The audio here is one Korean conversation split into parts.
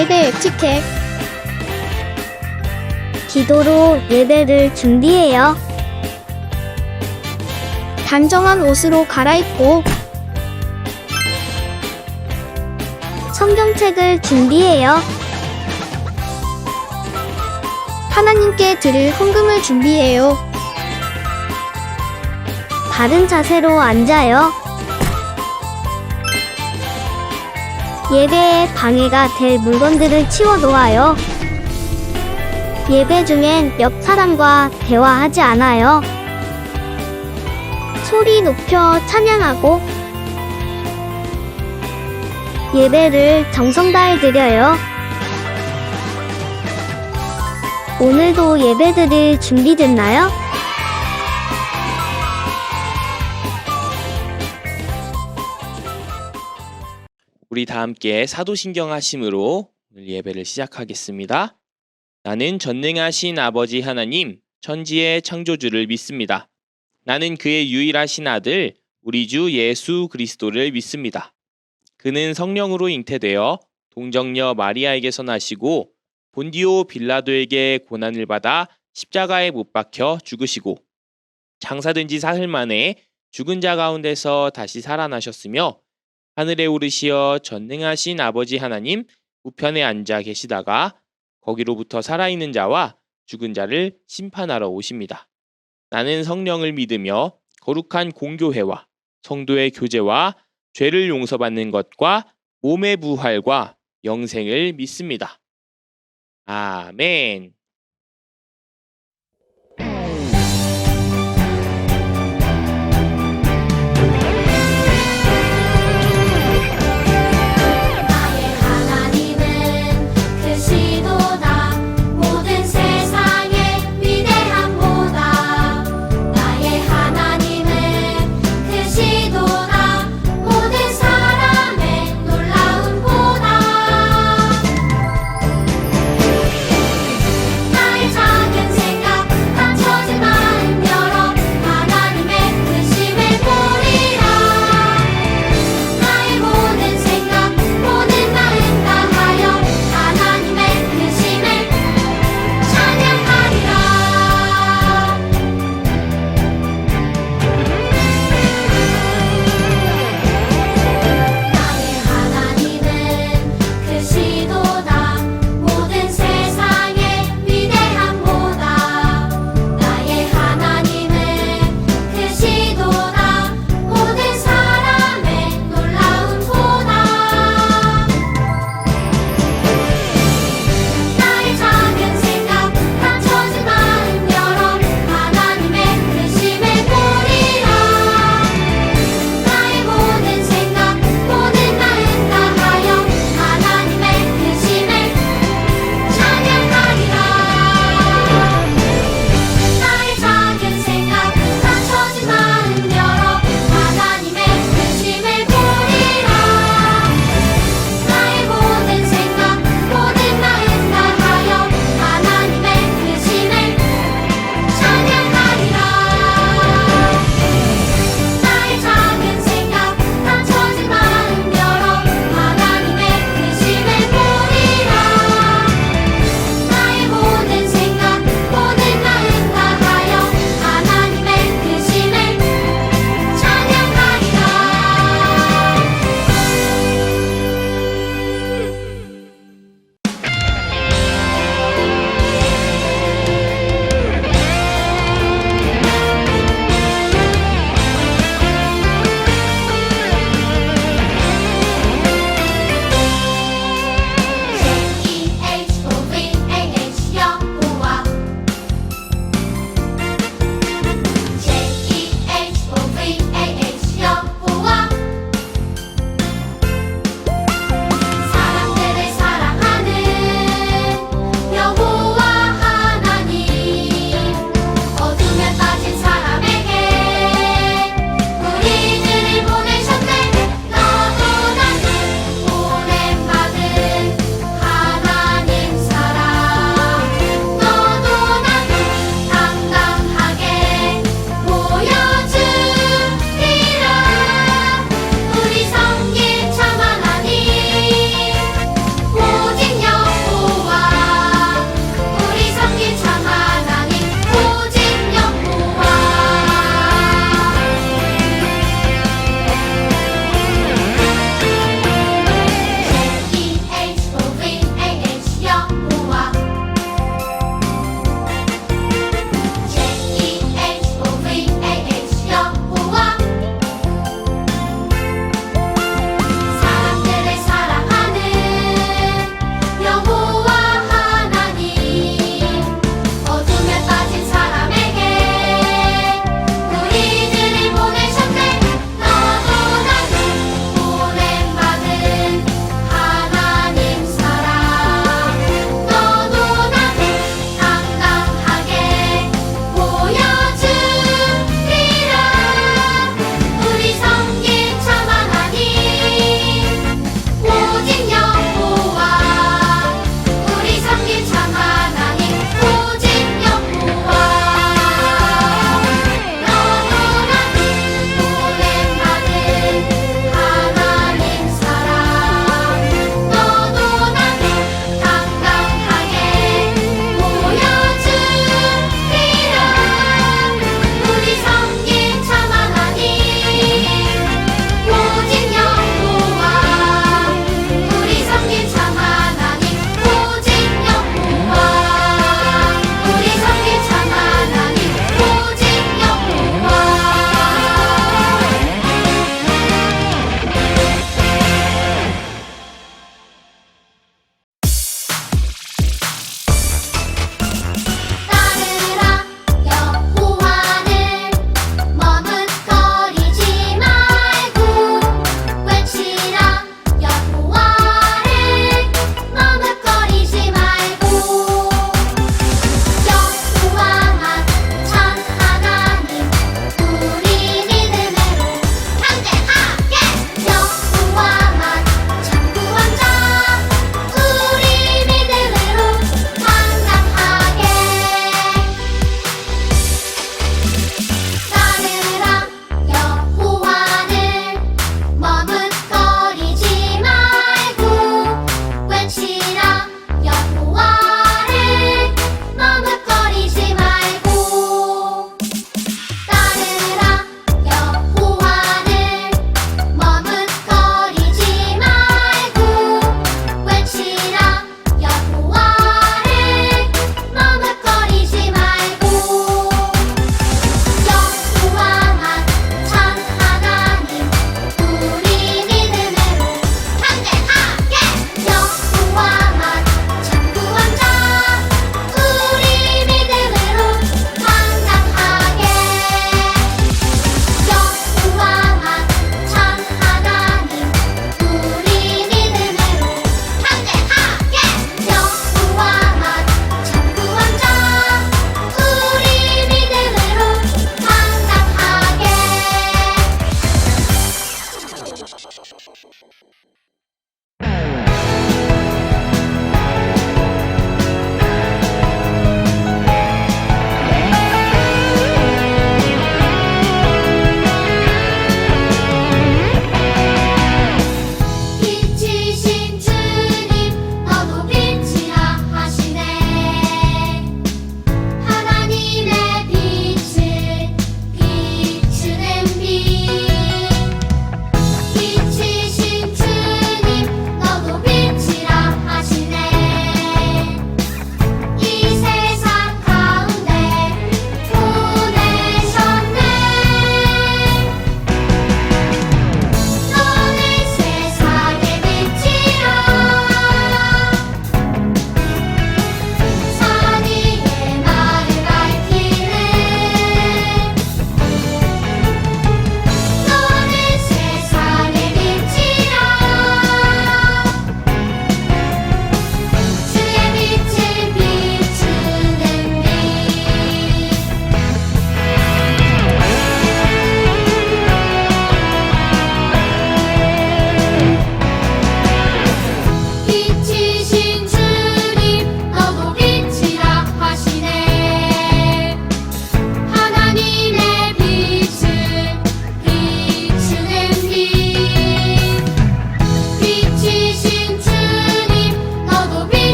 예배 에티켓. 기도로 예배를 준비해요. 단정한 옷으로 갈아입고 성경책을 준비해요. 하나님께 드릴 헌금을 준비해요. 바른 자세로 앉아요. 예배에 방해가 될 물건들을 치워놓아요. 예배 중엔 옆 사람과 대화하지 않아요. 소리 높여 찬양하고 예배를 정성 다해 드려요. 오늘도 예배 드릴 준비됐나요? 우리 다 함께 사도신경 하심으로 오늘 예배를 시작하겠습니다. 나는 전능하신 아버지 하나님, 천지의 창조주를 믿습니다. 나는 그의 유일하신 아들, 우리 주 예수 그리스도를 믿습니다. 그는 성령으로 잉태되어 동정녀 마리아에게서 나시고 본디오 빌라도에게 고난을 받아 십자가에 못 박혀 죽으시고 장사된 지 사흘 만에 죽은 자 가운데서 다시 살아나셨으며 하늘에 오르시어 전능하신 아버지 하나님 우편에 앉아 계시다가 거기로부터 살아있는 자와 죽은 자를 심판하러 오십니다. 나는 성령을 믿으며 거룩한 공교회와 성도의 교제와 죄를 용서받는 것과 몸의 부활과 영생을 믿습니다. 아멘.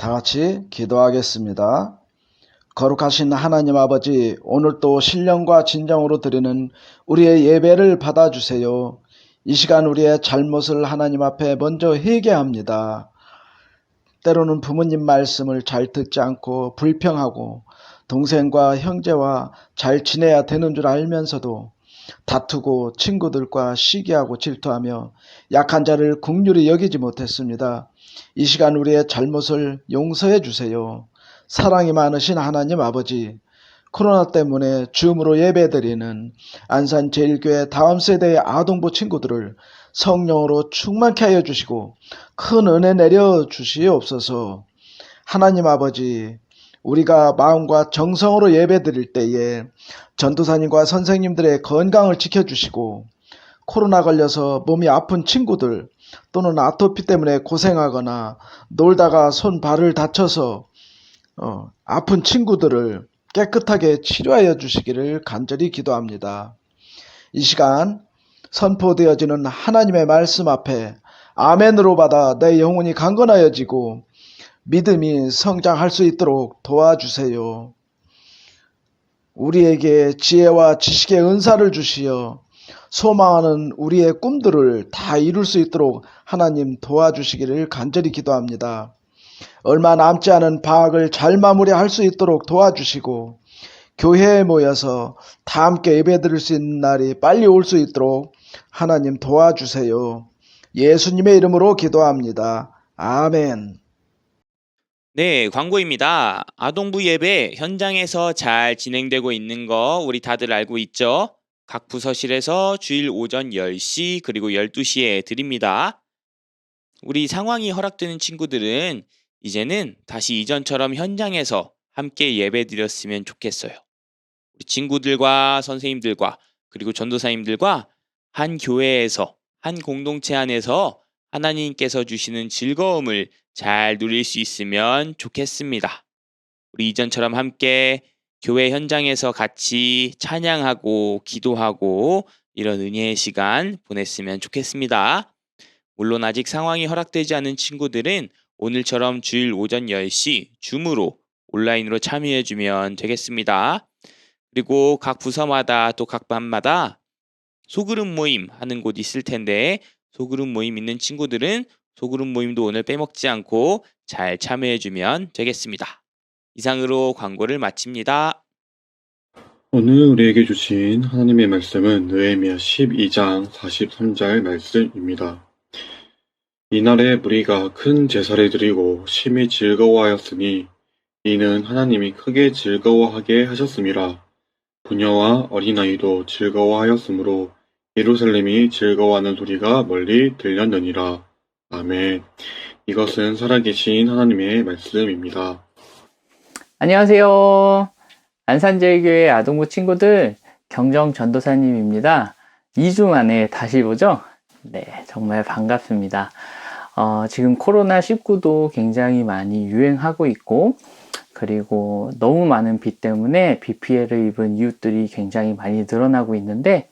다 같이 기도하겠습니다. 거룩하신 하나님 아버지, 오늘도 신령과 진정으로 드리는 우리의 예배를 받아주세요. 이 시간 우리의 잘못을 하나님 앞에 먼저 회개합니다. 때로는 부모님 말씀을 잘 듣지 않고 불평하고 동생과 형제와 잘 지내야 되는 줄 알면서도 다투고 친구들과 시기하고 질투하며 약한 자를 긍휼히 여기지 못했습니다. 이 시간 우리의 잘못을 용서해 주세요. 사랑이 많으신 하나님 아버지, 코로나 때문에 줌으로 예배드리는 안산제일교회 다음 세대의 아동부 친구들을 성령으로 충만케 하여 주시고 큰 은혜 내려 주시옵소서. 하나님 아버지, 우리가 마음과 정성으로 예배드릴 때에 전도사님과 선생님들의 건강을 지켜주시고 코로나 걸려서 몸이 아픈 친구들 또는 아토피 때문에 고생하거나 놀다가 손 발을 다쳐서 아픈 친구들을 깨끗하게 치료하여 주시기를 간절히 기도합니다. 이 시간 선포되어지는 하나님의 말씀 앞에 아멘으로 받아 내 영혼이 강건하여지고 믿음이 성장할 수 있도록 도와주세요. 우리에게 지혜와 지식의 은사를 주시어 소망하는 우리의 꿈들을 다 이룰 수 있도록 하나님 도와주시기를 간절히 기도합니다. 얼마 남지 않은 방학을 잘 마무리할 수 있도록 도와주시고 교회에 모여서 다 함께 예배드릴 수 있는 날이 빨리 올 수 있도록 하나님 도와주세요. 예수님의 이름으로 기도합니다. 아멘. 네, 광고입니다. 아동부 예배 현장에서 잘 진행되고 있는 거 우리 다들 알고 있죠? 각 부서실에서 주일 오전 10시 그리고 12시에 드립니다. 우리 상황이 허락되는 친구들은 이제는 다시 이전처럼 현장에서 함께 예배 드렸으면 좋겠어요. 우리 친구들과 선생님들과 그리고 전도사님들과 한 교회에서 한 공동체 안에서 하나님께서 주시는 즐거움을 잘 누릴 수 있으면 좋겠습니다. 우리 이전처럼 함께 교회 현장에서 같이 찬양하고 기도하고 이런 은혜의 시간 보냈으면 좋겠습니다. 물론 아직 상황이 허락되지 않은 친구들은 오늘처럼 주일 오전 10시 줌으로 온라인으로 참여해주면 되겠습니다. 그리고 각 부서마다 또 각 반마다 소그룹 모임 하는 곳 있을 텐데 소그룹 모임 있는 친구들은 소그룹 모임도 오늘 빼먹지 않고 잘 참여해주면 되겠습니다. 이상으로 광고를 마칩니다. 오늘 우리에게 주신 하나님의 말씀은 느헤미야 12장 43절 말씀입니다. 이날에 무리가 큰 제사를 드리고 심히 즐거워하였으니 이는 하나님이 크게 즐거워하게 하셨음이라. 부녀와 어린아이도 즐거워하였으므로 예루살렘이 즐거워하는 소리가 멀리 들렸느니라. 아멘. 이것은 살아계신 하나님의 말씀입니다. 안녕하세요. 안산제일교회 아동부 친구들, 경정 전도사님입니다. 2주 만에 다시 보죠? 네, 정말 반갑습니다. 지금 코로나19도 굉장히 많이 유행하고 있고, 그리고 너무 많은 비 때문에 비 피해를 입은 이웃들이 굉장히 많이 늘어나고 있는데,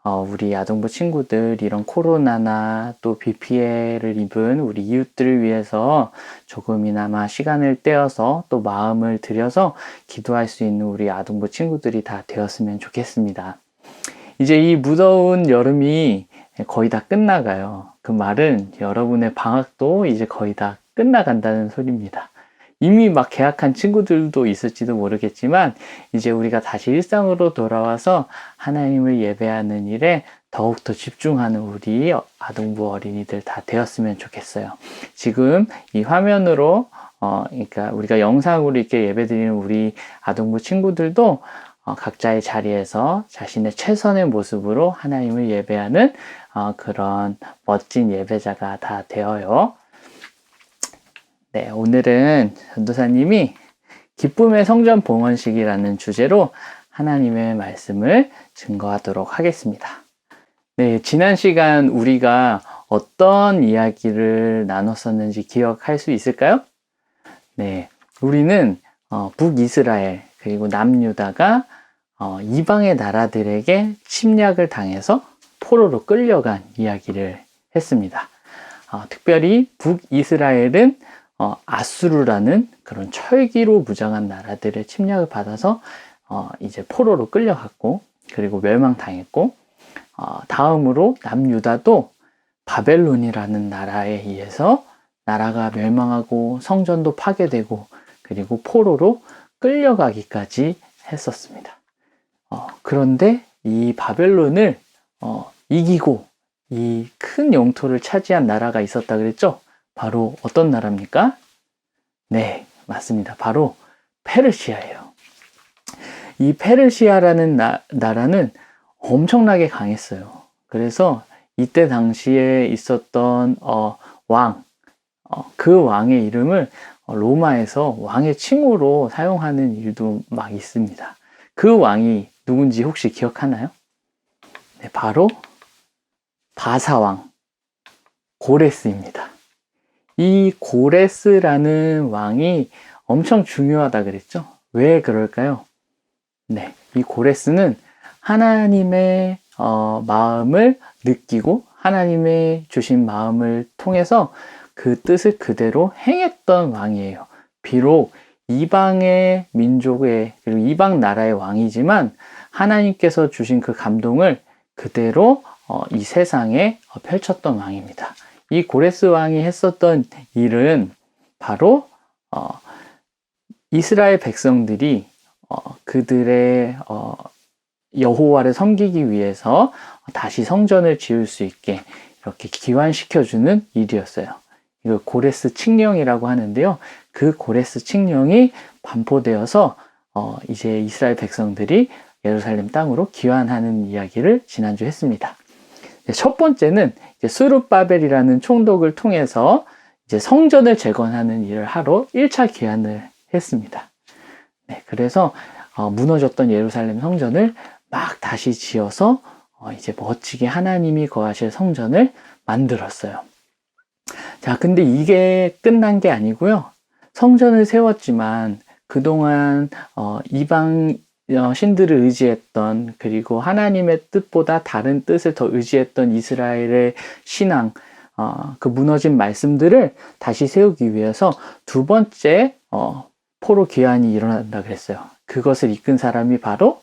우리 아동부 친구들 이런 코로나나 또 비 피해를 입은 우리 이웃들을 위해서 조금이나마 시간을 떼어서 또 마음을 들여서 기도할 수 있는 우리 아동부 친구들이 다 되었으면 좋겠습니다. 이제 이 무더운 여름이 거의 다 끝나가요. 그 말은 여러분의 방학도 이제 거의 다 끝나간다는 소리입니다. 이미 막 개학한 친구들도 있을지도 모르겠지만 이제 우리가 다시 일상으로 돌아와서 하나님을 예배하는 일에 더욱더 집중하는 우리 아동부 어린이들 다 되었으면 좋겠어요. 지금 이 화면으로 그러니까 우리가 영상으로 이렇게 예배드리는 우리 아동부 친구들도 각자의 자리에서 자신의 최선의 모습으로 하나님을 예배하는 그런 멋진 예배자가 다 되어요. 네, 오늘은 전도사님이 기쁨의 성전 봉헌식이라는 주제로 하나님의 말씀을 증거하도록 하겠습니다. 네, 지난 시간 우리가 어떤 이야기를 나눴었는지 기억할 수 있을까요? 네, 우리는 북이스라엘 그리고 남유다가 이방의 나라들에게 침략을 당해서 포로로 끌려간 이야기를 했습니다. 특별히 북이스라엘은 아수르라는 그런 철기로 무장한 나라들의 침략을 받아서 이제 포로로 끌려갔고, 그리고 멸망당했고, 다음으로 남유다도 바벨론이라는 나라에 의해서 나라가 멸망하고 성전도 파괴되고 그리고 포로로 끌려가기까지 했었습니다. 그런데 이 바벨론을 이기고 이 큰 영토를 차지한 나라가 있었다 그랬죠? 바로 어떤 나라입니까? 네, 맞습니다. 바로 페르시아예요. 이 페르시아라는 나라는 엄청나게 강했어요. 그래서 이때 당시에 있었던 왕, 그 왕의 이름을 로마에서 왕의 칭호로 사용하는 일도 막 있습니다. 그 왕이 누군지 혹시 기억하나요? 네, 바로 바사왕 고레스입니다. 이 고레스라는 왕이 엄청 중요하다 그랬죠? 왜 그럴까요? 네, 이 고레스는 하나님의 마음을 느끼고 하나님의 주신 마음을 통해서 그 뜻을 그대로 행했던 왕이에요. 비록 이방의 민족의 그리고 이방 나라의 왕이지만 하나님께서 주신 그 감동을 그대로 이 세상에 펼쳤던 왕입니다. 이 고레스 왕이 했었던 일은 바로 이스라엘 백성들이 그들의 여호와를 섬기기 위해서 다시 성전을 지을 수 있게 이렇게 기환시켜주는 일이었어요. 이걸 고레스 칙령이라고 하는데요. 그 고레스 칙령이 반포되어서 이제 이스라엘 백성들이 예루살렘 땅으로 귀환하는 이야기를 지난주 했습니다. 첫 번째는 이제 스룹바벨이라는 총독을 통해서 이제 성전을 재건하는 일을 하러 1차 귀환을 했습니다. 네, 그래서 무너졌던 예루살렘 성전을 막 다시 지어서 이제 멋지게 하나님이 거하실 성전을 만들었어요. 자, 근데 이게 끝난 게 아니고요. 성전을 세웠지만 그동안 이방 신들을 의지했던, 그리고 하나님의 뜻보다 다른 뜻을 더 의지했던 이스라엘의 신앙, 그 무너진 말씀들을 다시 세우기 위해서 두 번째 포로 귀환이 일어난다 그랬어요. 그것을 이끈 사람이 바로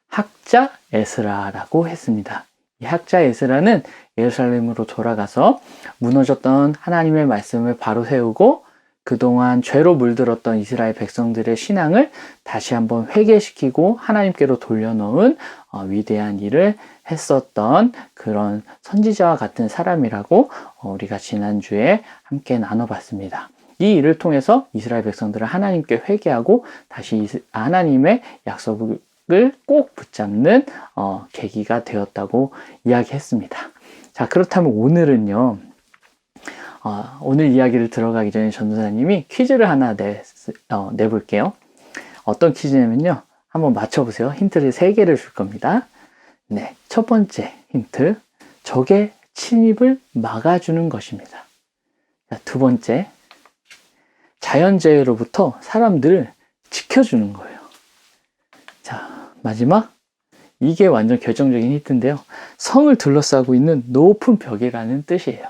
학자 에스라라고 했습니다. 이 학자 에스라는 예루살렘으로 돌아가서 무너졌던 하나님의 말씀을 바로 세우고 그동안 죄로 물들었던 이스라엘 백성들의 신앙을 다시 한번 회개시키고 하나님께로 돌려놓은 위대한 일을 했었던 그런 선지자와 같은 사람이라고 우리가 지난주에 함께 나눠봤습니다. 이 일을 통해서 이스라엘 백성들은 하나님께 회개하고 다시 하나님의 약속을 꼭 붙잡는 계기가 되었다고 이야기했습니다. 자, 그렇다면 오늘은요. 오늘 이야기를 들어가기 전에 전도사님이 퀴즈를 하나 내볼게요. 어떤 퀴즈냐면요. 한번 맞춰보세요. 힌트를 3개를 줄 겁니다. 네, 첫 번째 힌트. 적의 침입을 막아주는 것입니다. 자, 두 번째. 자연재해로부터 사람들을 지켜주는 거예요. 자, 마지막. 이게 완전 결정적인 힌트인데요. 성을 둘러싸고 있는 높은 벽이라는 뜻이에요.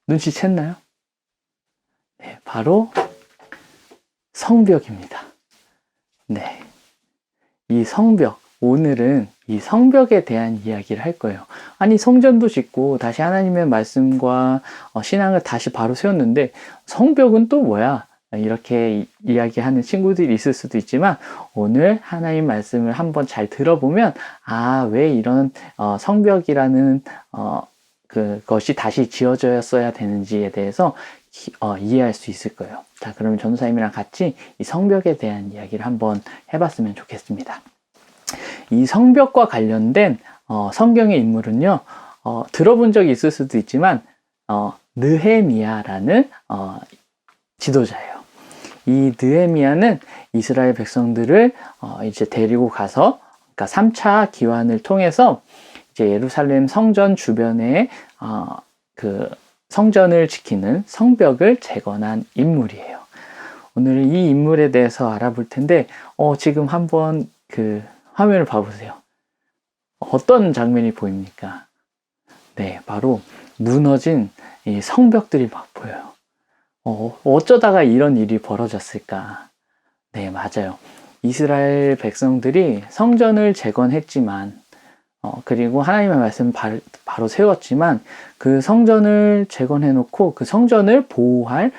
눈치챘나요? 네, 바로 성벽입니다. 네. 이 성벽, 오늘은 이 성벽에 대한 이야기를 할 거예요. 아니, 성전도 짓고 다시 하나님의 말씀과 신앙을 다시 바로 세웠는데 성벽은 또 뭐야? 이렇게 이야기하는 친구들이 있을 수도 있지만 오늘 하나님 말씀을 한번 잘 들어보면 왜 이런 성벽이라는 그것이 다시 지어졌어야 되는지에 대해서 이해할 수 있을 거예요. 자, 그러면 전도사님이랑 같이 이 성벽에 대한 이야기를 한번 해봤으면 좋겠습니다. 이 성벽과 관련된 성경의 인물은요, 들어본 적이 있을 수도 있지만 느헤미야라는 지도자예요. 이 느헤미야는 이스라엘 백성들을 이제 데리고 가서, 그러니까 3차 기환을 통해서 이제 예루살렘 성전 주변에 그 성전을 지키는 성벽을 재건한 인물이에요. 오늘 이 인물에 대해서 알아볼 텐데 지금 한번 그 화면을 봐보세요. 어떤 장면이 보입니까? 네, 바로 무너진 이 성벽들이 막 보여요. 어쩌다가 이런 일이 벌어졌을까? 네, 맞아요. 이스라엘 백성들이 성전을 재건했지만, 그리고 하나님의 말씀 바로 세웠지만, 그 성전을 재건해놓고 그 성전을 보호할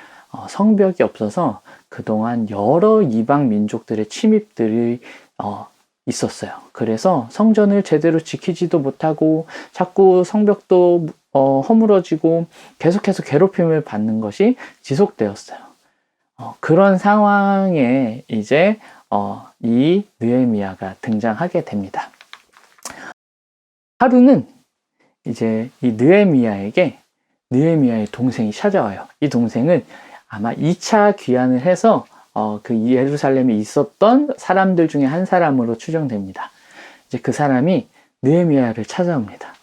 성벽이 없어서 그동안 여러 이방 민족들의 침입들이 있었어요. 그래서 성전을 제대로 지키지도 못하고 자꾸 성벽도 허물어지고 계속해서 괴롭힘을 받는 것이 지속되었어요. 그런 상황에 이제 이 느헤미야가 등장하게 됩니다. 하루는 이제 이 느헤미야의 동생이 찾아와요. 이 동생은 아마 2차 귀환을 해서 그 예루살렘에 있었던 사람들 중에 한 사람으로 추정됩니다. 이제 그 사람이 느헤미야를 찾아옵니다.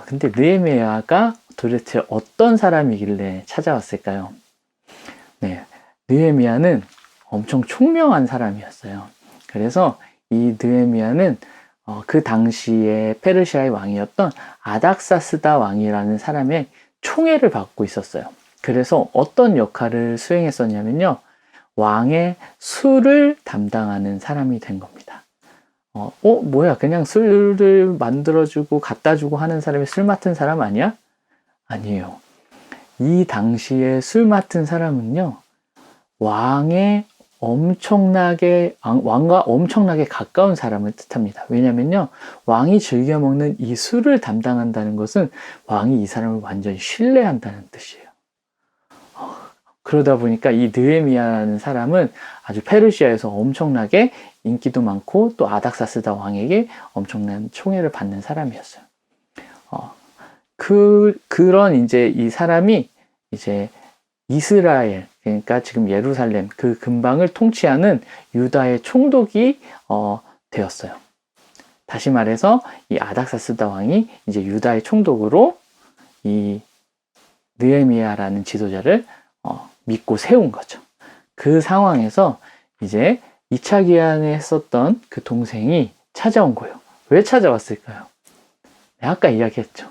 근데 느헤미야가 도대체 어떤 사람이길래 찾아왔을까요? 네, 느헤미야는 엄청 총명한 사람이었어요. 그래서 이 느헤미야는 그 당시에 페르시아의 왕이었던 아닥사스다 왕이라는 사람의 총애를 받고 있었어요. 그래서 어떤 역할을 수행했었냐면요, 왕의 술을 담당하는 사람이 된 겁니다. 뭐야, 그냥 술을 만들어주고 갖다주고 하는 사람이 술 맡은 사람 아니야? 아니에요. 이 당시에 술 맡은 사람은요, 왕과 엄청나게 가까운 사람을 뜻합니다. 왜냐면요, 왕이 즐겨 먹는 이 술을 담당한다는 것은 왕이 이 사람을 완전히 신뢰한다는 뜻이에요. 그러다 보니까 이 느헤미야라는 사람은 아주 페르시아에서 엄청나게 인기도 많고 또 아닥사스다 왕에게 엄청난 총애를 받는 사람이었어요. 그런 이제 이 사람이 이제 이스라엘, 그러니까 지금 예루살렘 그 근방을 통치하는 유다의 총독이 되었어요. 다시 말해서 이 아닥사스다 왕이 이제 유다의 총독으로 이 느헤미야라는 지도자를 믿고 세운 거죠. 그 상황에서 이제 2차 기한에 했었던 그 동생이 찾아온 거예요. 왜 찾아왔을까요? 네, 아까 이야기했죠.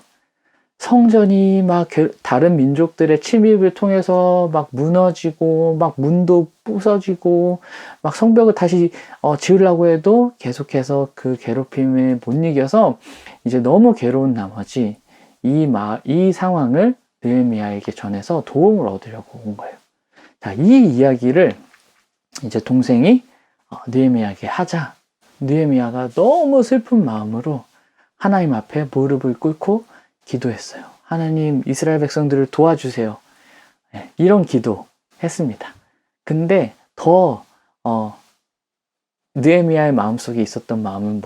성전이 막 다른 민족들의 침입을 통해서 막 무너지고 막 문도 부서지고 막 성벽을 다시 지으려고 해도 계속해서 그 괴롭힘에 못 이겨서 이제 너무 괴로운 나머지 이 상황을 느헤미야에게 전해서 도움을 얻으려고 온 거예요. 자, 이 이야기를 이제 동생이 느헤미야에게 하자, 느헤미야가 너무 슬픈 마음으로 하나님 앞에 무릎을 꿇고 기도했어요. 하나님, 이스라엘 백성들을 도와주세요. 네, 이런 기도 했습니다. 근데 더 느헤미야의 마음속에 있었던 마음은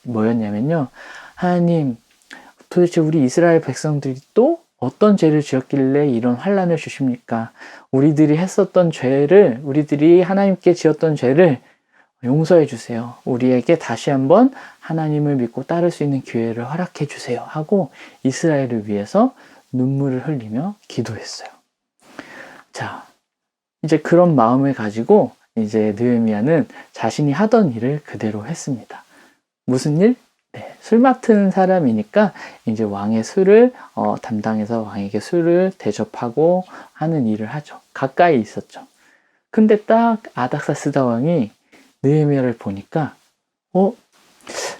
뭐였냐면요, 하나님, 도대체 우리 이스라엘 백성들이 또 어떤 죄를 지었길래 이런 환난을 주십니까? 우리들이 하나님께 지었던 죄를 용서해 주세요. 우리에게 다시 한번 하나님을 믿고 따를 수 있는 기회를 허락해 주세요. 하고 이스라엘을 위해서 눈물을 흘리며 기도했어요. 자, 이제 그런 마음을 가지고 이제 느헤미야는 자신이 하던 일을 그대로 했습니다. 무슨 일? 네, 술 맡은 사람이니까 이제 왕의 술을 담당해서 왕에게 술을 대접하고 하는 일을 하죠. 가까이 있었죠. 근데 딱 아닥사스다 왕이 느헤미야를 보니까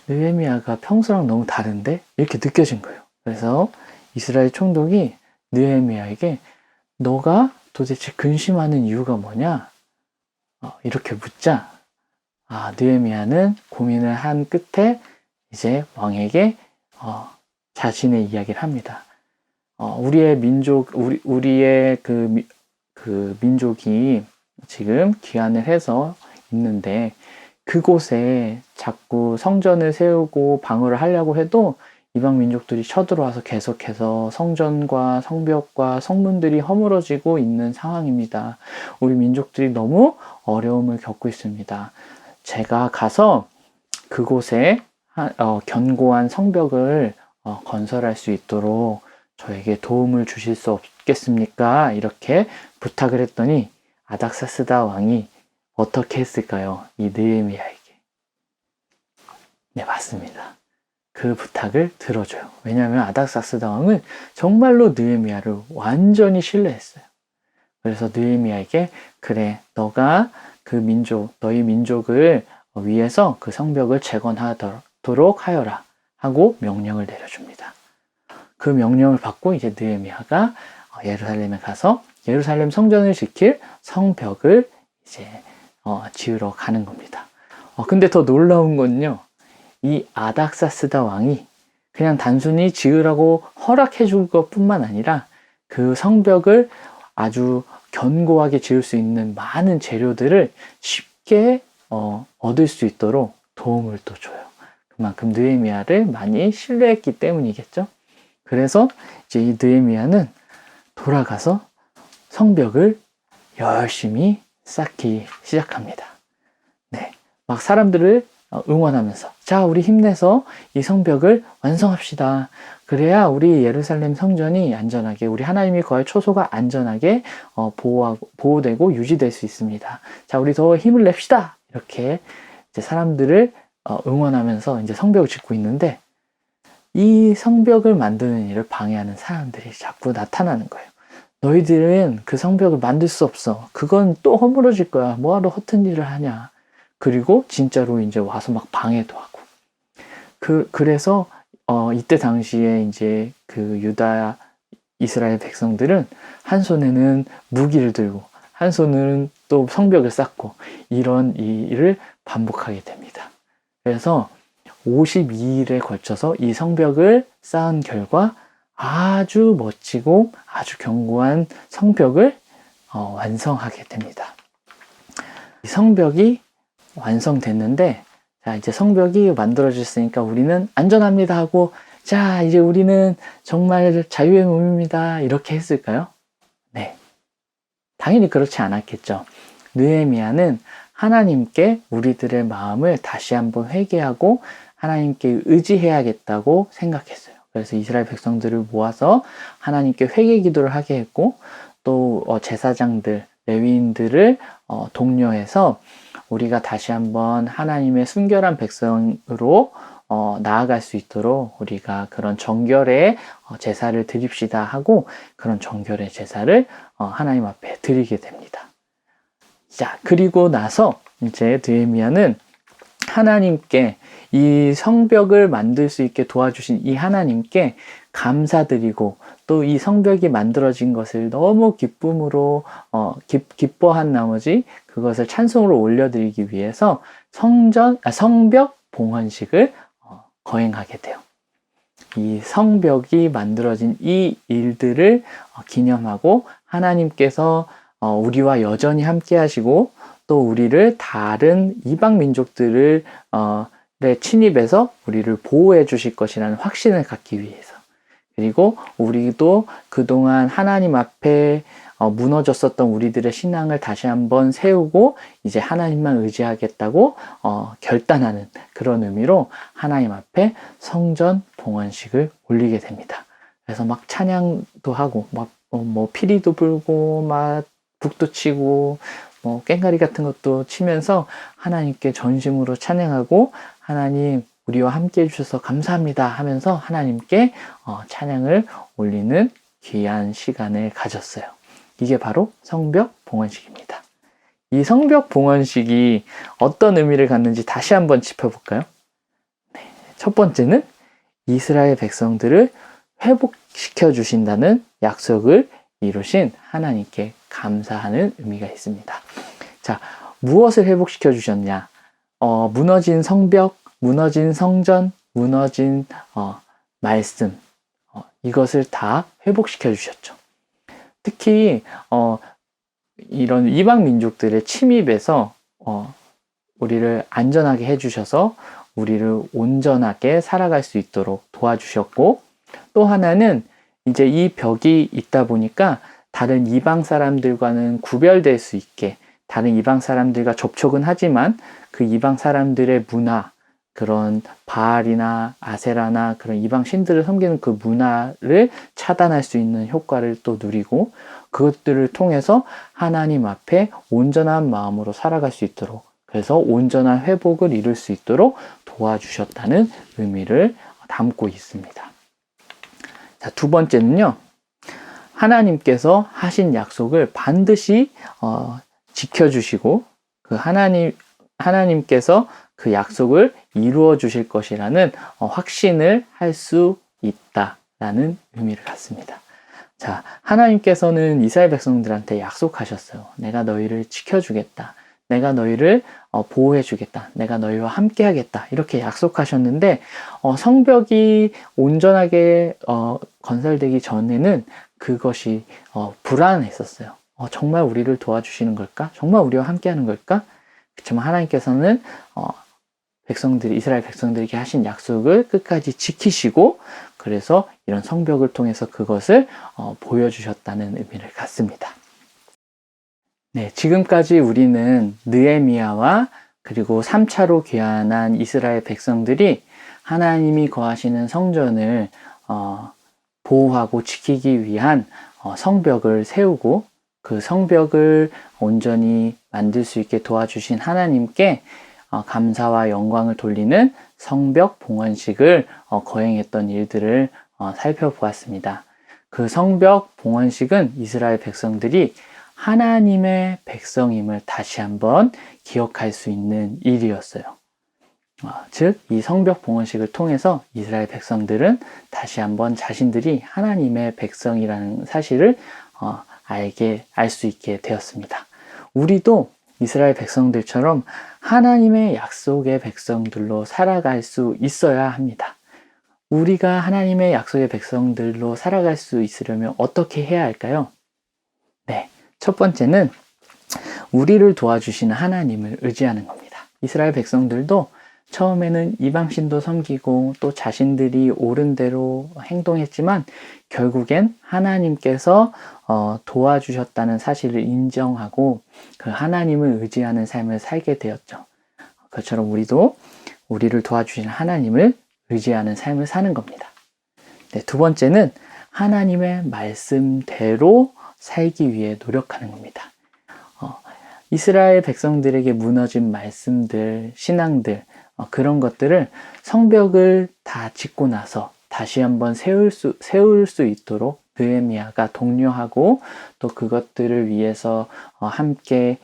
느헤미야가 평소랑 너무 다른데? 이렇게 느껴진 거예요. 그래서 이스라엘 총독이 느헤미야에게 너가 도대체 근심하는 이유가 뭐냐? 이렇게 묻자, 느헤미야는 고민을 한 끝에 이제 왕에게 자신의 이야기를 합니다. 우리의 그 민족이 지금 귀환을 해서 있는데 그곳에 자꾸 성전을 세우고 방어를 하려고 해도 이방 민족들이 쳐들어와서 계속해서 성전과 성벽과 성문들이 허물어지고 있는 상황입니다. 우리 민족들이 너무 어려움을 겪고 있습니다. 제가 가서 그곳에 견고한 성벽을 건설할 수 있도록 저에게 도움을 주실 수 없겠습니까? 이렇게 부탁을 했더니 아닥사스다 왕이 어떻게 했을까요? 이 느헤미야에게. 네, 맞습니다. 그 부탁을 들어줘요. 왜냐하면 아닥사스다 왕은 정말로 느헤미야를 완전히 신뢰했어요. 그래서 느헤미야에게 그래, 너가 그 민족, 너희 민족을 위해서 그 성벽을 재건하도록 하여라 하고 명령을 내려줍니다. 그 명령을 받고 이제 느헤미야가 예루살렘에 가서 예루살렘 성전을 지킬 성벽을 이제 지으러 가는 겁니다. 근데 더 놀라운 건요, 이 아닥사스다 왕이 그냥 단순히 지으라고 허락해 줄 것뿐만 아니라 그 성벽을 아주 견고하게 지을 수 있는 많은 재료들을 쉽게 얻을 수 있도록 도움을 또 줘요. 그만큼 느헤미야를 많이 신뢰했기 때문이겠죠. 그래서 이제 이 느헤미야는 돌아가서 성벽을 열심히 쌓기 시작합니다. 네, 막 사람들을 응원하면서 자, 우리 힘내서 이 성벽을 완성합시다. 그래야 우리 예루살렘 성전이 안전하게, 우리 하나님이 거할 초소가 안전하게 보호되고 유지될 수 있습니다. 자, 우리 더 힘을 냅시다. 이렇게 이제 사람들을 응원하면서 이제 성벽을 짓고 있는데, 이 성벽을 만드는 일을 방해하는 사람들이 자꾸 나타나는 거예요. 너희들은 그 성벽을 만들 수 없어. 그건 또 허물어질 거야. 뭐하러 허튼 일을 하냐. 그리고 진짜로 이제 와서 막 방해도 하고. 그래서 이때 당시에 이제 그 유다 이스라엘 백성들은 한 손에는 무기를 들고 한 손은 또 성벽을 쌓고 이런 일을 반복하게 됩니다. 그래서 52일에 걸쳐서 이 성벽을 쌓은 결과 아주 멋지고 아주 견고한 성벽을 완성하게 됩니다. 이 성벽이 완성됐는데, 자, 이제 성벽이 만들어졌으니까 우리는 안전합니다 하고, 자, 이제 우리는 정말 자유의 몸입니다. 이렇게 했을까요? 네. 당연히 그렇지 않았겠죠. 느헤미야는 하나님께 우리들의 마음을 다시 한번 회개하고 하나님께 의지해야겠다고 생각했어요. 그래서 이스라엘 백성들을 모아서 하나님께 회개 기도를 하게 했고, 또 제사장들, 레위인들을 독려해서 우리가 다시 한번 하나님의 순결한 백성으로 나아갈 수 있도록 우리가 그런 정결의 제사를 드립시다 하고, 그런 정결의 제사를 하나님 앞에 드리게 됩니다. 자, 그리고 나서 이제 느헤미야는 하나님께, 이 성벽을 만들 수 있게 도와주신 이 하나님께 감사드리고, 또 이 성벽이 만들어진 것을 너무 기쁨으로 기뻐한 나머지 그것을 찬송으로 올려드리기 위해서 성벽 봉헌식을 거행하게 돼요. 이 성벽이 만들어진 이 일들을 기념하고, 하나님께서 우리와 여전히 함께 하시고, 또 우리를 다른 이방 민족들을 침입해서 우리를 보호해 주실 것이라는 확신을 갖기 위해서, 그리고 우리도 그동안 하나님 앞에 무너졌었던 우리들의 신앙을 다시 한번 세우고 이제 하나님만 의지하겠다고 결단하는 그런 의미로 하나님 앞에 성전 봉헌식을 올리게 됩니다. 그래서 막 찬양도 하고 막 피리도 불고 막 북도 치고 꽹과리 같은 것도 치면서 하나님께 전심으로 찬양하고, 하나님 우리와 함께 해주셔서 감사합니다 하면서 하나님께 찬양을 올리는 귀한 시간을 가졌어요. 이게 바로 성벽 봉헌식입니다. 이 성벽 봉헌식이 어떤 의미를 갖는지 다시 한번 짚어볼까요? 네, 첫 번째는 이스라엘 백성들을 회복시켜 주신다는 약속을 이루신 하나님께 감사하는 의미가 있습니다. 자, 무엇을 회복시켜 주셨냐? 무너진 성벽, 무너진 성전, 무너진 말씀, 이것을 다 회복시켜 주셨죠. 특히 이런 이방 민족들의 침입에서 우리를 안전하게 해주셔서 우리를 온전하게 살아갈 수 있도록 도와주셨고, 또 하나는 이제 이 벽이 있다 보니까 다른 이방 사람들과는 구별될 수 있게, 다른 이방 사람들과 접촉은 하지만 그 이방 사람들의 문화, 그런 바알이나 아세라나 그런 이방 신들을 섬기는 그 문화를 차단할 수 있는 효과를 또 누리고, 그것들을 통해서 하나님 앞에 온전한 마음으로 살아갈 수 있도록, 그래서 온전한 회복을 이룰 수 있도록 도와주셨다는 의미를 담고 있습니다. 자, 두 번째는요, 하나님께서 하신 약속을 반드시 지켜주시고 그 하나님께서 그 약속을 이루어 주실 것이라는 확신을 할 수 있다라는 의미를 갖습니다. 자, 하나님께서는 이스라엘 백성들한테 약속하셨어요. 내가 너희를 지켜주겠다. 내가 너희를 보호해주겠다. 내가 너희와 함께하겠다. 이렇게 약속하셨는데 성벽이 온전하게 건설되기 전에는 그것이 불안했었어요. 정말 우리를 도와주시는 걸까? 정말 우리와 함께하는 걸까? 그렇지만 하나님께서는 이스라엘 백성들에게 하신 약속을 끝까지 지키시고 그래서 이런 성벽을 통해서 그것을 보여주셨다는 의미를 갖습니다. 네, 지금까지 우리는 느헤미야와 그리고 3차로 귀환한 이스라엘 백성들이 하나님이 거하시는 성전을 보호하고 지키기 위한 성벽을 세우고 그 성벽을 온전히 만들 수 있게 도와주신 하나님께 감사와 영광을 돌리는 성벽 봉헌식을 거행했던 일들을 살펴보았습니다. 그 성벽 봉헌식은 이스라엘 백성들이 하나님의 백성임을 다시 한번 기억할 수 있는 일이었어요. 즉, 이 성벽 봉헌식을 통해서 이스라엘 백성들은 다시 한번 자신들이 하나님의 백성이라는 사실을 알 수 있게 되었습니다. 우리도 이스라엘 백성들처럼 하나님의 약속의 백성들로 살아갈 수 있어야 합니다. 우리가 하나님의 약속의 백성들로 살아갈 수 있으려면 어떻게 해야 할까요? 네, 첫 번째는 우리를 도와주시는 하나님을 의지하는 겁니다. 이스라엘 백성들도 처음에는 이방신도 섬기고 또 자신들이 옳은 대로 행동했지만 결국엔 하나님께서 도와주셨다는 사실을 인정하고 그 하나님을 의지하는 삶을 살게 되었죠. 그처럼 우리도 우리를 도와주시는 하나님을 의지하는 삶을 사는 겁니다. 네, 두 번째는 하나님의 말씀대로 살기 위해 노력하는 겁니다. 이스라엘 백성들에게 무너진 말씀들, 신앙들, 그런 것들을 성벽을 다 짓고 나서 다시 한번 세울 수 있도록 느헤미야가 독려하고 또 그것들을 위해서 함께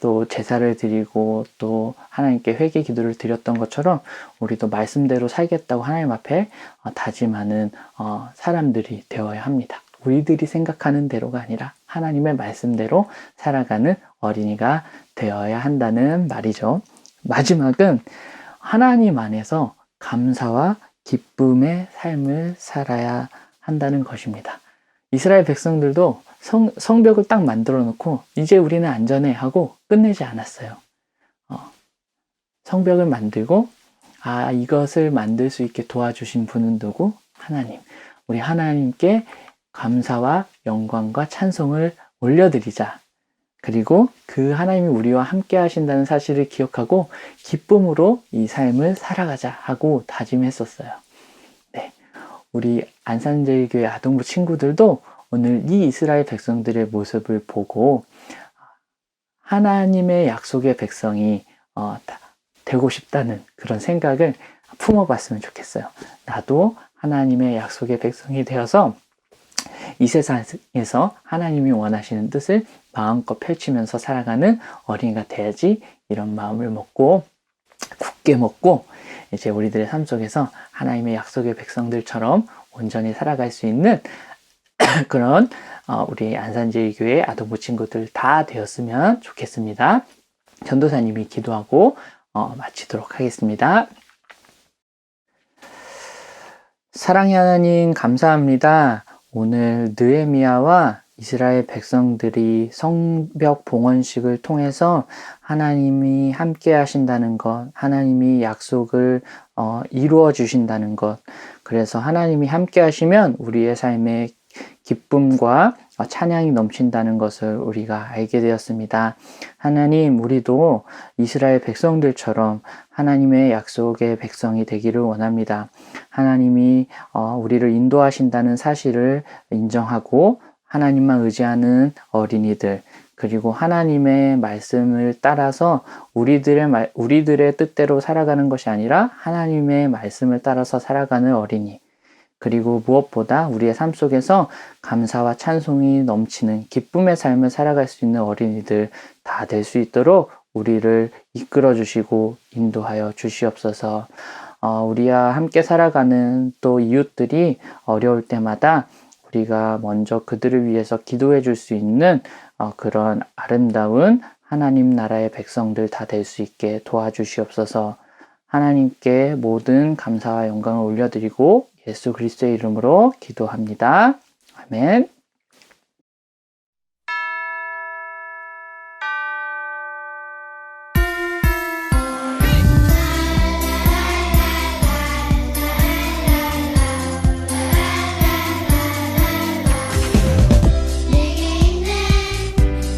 또 제사를 드리고 또 하나님께 회개 기도를 드렸던 것처럼 우리도 말씀대로 살겠다고 하나님 앞에 다짐하는 사람들이 되어야 합니다. 우리들이 생각하는 대로가 아니라 하나님의 말씀대로 살아가는 어린이가 되어야 한다는 말이죠. 마지막은 하나님 안에서 감사와 기쁨의 삶을 살아야 한다는 것입니다. 이스라엘 백성들도 성벽을 딱 만들어 놓고 이제 우리는 안전해 하고 끝내지 않았어요. 성벽을 만들고 이것을 만들 수 있게 도와주신 분은 누구? 하나님. 우리 하나님께 감사와 영광과 찬송을 올려드리자. 그리고 그 하나님이 우리와 함께 하신다는 사실을 기억하고 기쁨으로 이 삶을 살아가자 하고 다짐했었어요. 네, 우리 안산제일교회 아동부 친구들도 오늘 이 이스라엘 백성들의 모습을 보고 하나님의 약속의 백성이 되고 싶다는 그런 생각을 품어봤으면 좋겠어요. 나도 하나님의 약속의 백성이 되어서 이 세상에서 하나님이 원하시는 뜻을 마음껏 펼치면서 살아가는 어린이가 돼야지, 이런 마음을 먹고 굳게 먹고 이제 우리들의 삶 속에서 하나님의 약속의 백성들처럼 온전히 살아갈 수 있는 그런 우리 안산제일교회 아동부 친구들 다 되었으면 좋겠습니다. 전도사님이 기도하고 마치도록 하겠습니다. 사랑의 하나님, 감사합니다. 오늘 느헤미야와 이스라엘 백성들이 성벽 봉헌식을 통해서 하나님이 함께 하신다는 것, 하나님이 약속을 이루어 주신다는 것, 그래서 하나님이 함께 하시면 우리의 삶에 기쁨과 찬양이 넘친다는 것을 우리가 알게 되었습니다. 하나님, 우리도 이스라엘 백성들처럼 하나님의 약속의 백성이 되기를 원합니다. 하나님이 우리를 인도하신다는 사실을 인정하고 하나님만 의지하는 어린이들, 그리고 하나님의 말씀을 따라서 우리들의 뜻대로 살아가는 것이 아니라 하나님의 말씀을 따라서 살아가는 어린이, 그리고 무엇보다 우리의 삶 속에서 감사와 찬송이 넘치는 기쁨의 삶을 살아갈 수 있는 어린이들 다 될 수 있도록 우리를 이끌어 주시고 인도하여 주시옵소서. 우리와 함께 살아가는 또 이웃들이 어려울 때마다 우리가 먼저 그들을 위해서 기도해 줄 수 있는 그런 아름다운 하나님 나라의 백성들 다 될 수 있게 도와주시옵소서. 하나님께 모든 감사와 영광을 올려드리고 예수 그리스도의 이름으로 기도합니다. 아멘. 내게 있는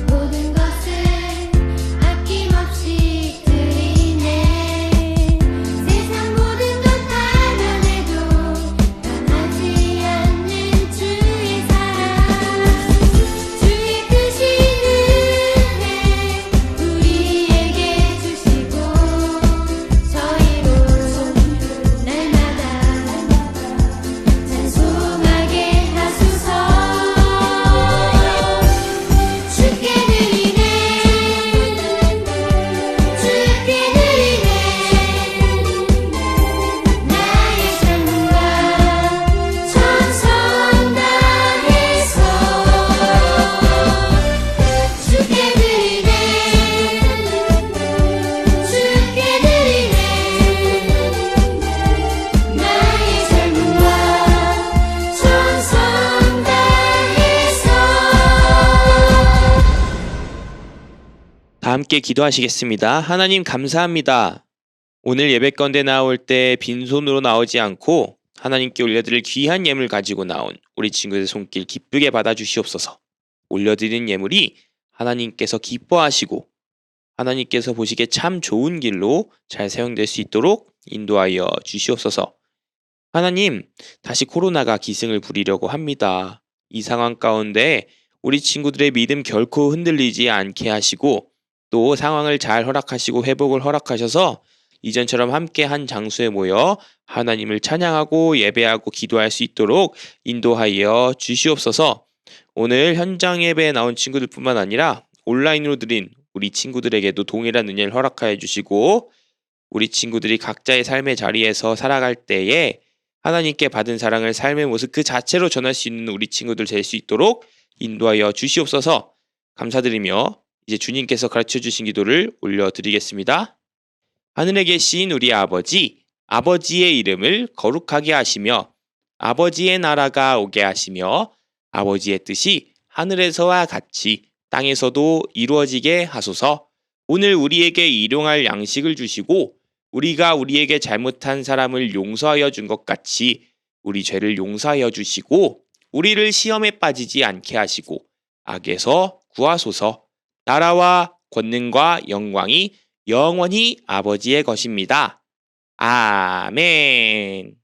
모든 것을 아낌없이 드리네. 세상 모든 것 다 변해도 변하지 않는 주의 사랑, 주의 크신 은혜 우리에게 주시고 저희로 날마다 찬송하게 하소서. 주께 드리네, 주께 드리네, 나의 삶과 찬송 다해서. 주께 드리네, 주께 드리네, 나의 삶과 찬송 다해서. 다 함께 기도하시겠습니다. 하나님 감사합니다. 오늘 예배 가운데 나올 때 빈손으로 나오지 않고 하나님께 올려드릴 귀한 예물 가지고 나온 우리 친구들 손길 기쁘게 받아주시옵소서. 올려드리는 예물이 하나님께서 기뻐하시고 하나님께서 보시기에 참 좋은 길로 잘 사용될 수 있도록 인도하여 주시옵소서. 하나님, 다시 코로나가 기승을 부리려고 합니다. 이 상황 가운데 우리 친구들의 믿음 결코 흔들리지 않게 하시고 또 상황을 잘 허락하시고 회복을 허락하셔서 이전처럼 함께 한 장소에 모여 하나님을 찬양하고 예배하고 기도할 수 있도록 인도하여 주시옵소서. 오늘 현장 예배에 나온 친구들뿐만 아니라 온라인으로 드린 우리 친구들에게도 동일한 은혜를 허락하여 주시고 우리 친구들이 각자의 삶의 자리에서 살아갈 때에 하나님께 받은 사랑을 삶의 모습 그 자체로 전할 수 있는 우리 친구들 될 수 있도록 인도하여 주시옵소서. 감사드리며 이제 주님께서 가르쳐 주신 기도를 올려드리겠습니다. 하늘에 계신 우리 아버지, 아버지의 이름을 거룩하게 하시며 아버지의 나라가 오게 하시며 아버지의 뜻이 하늘에서와 같이 땅에서도 이루어지게 하소서. 오늘 우리에게 일용할 양식을 주시고 우리가 우리에게 잘못한 사람을 용서하여 준 것 같이 우리 죄를 용서하여 주시고 우리를 시험에 빠지지 않게 하시고 악에서 구하소서. 나라와 권능과 영광이 영원히 아버지의 것입니다. 아멘.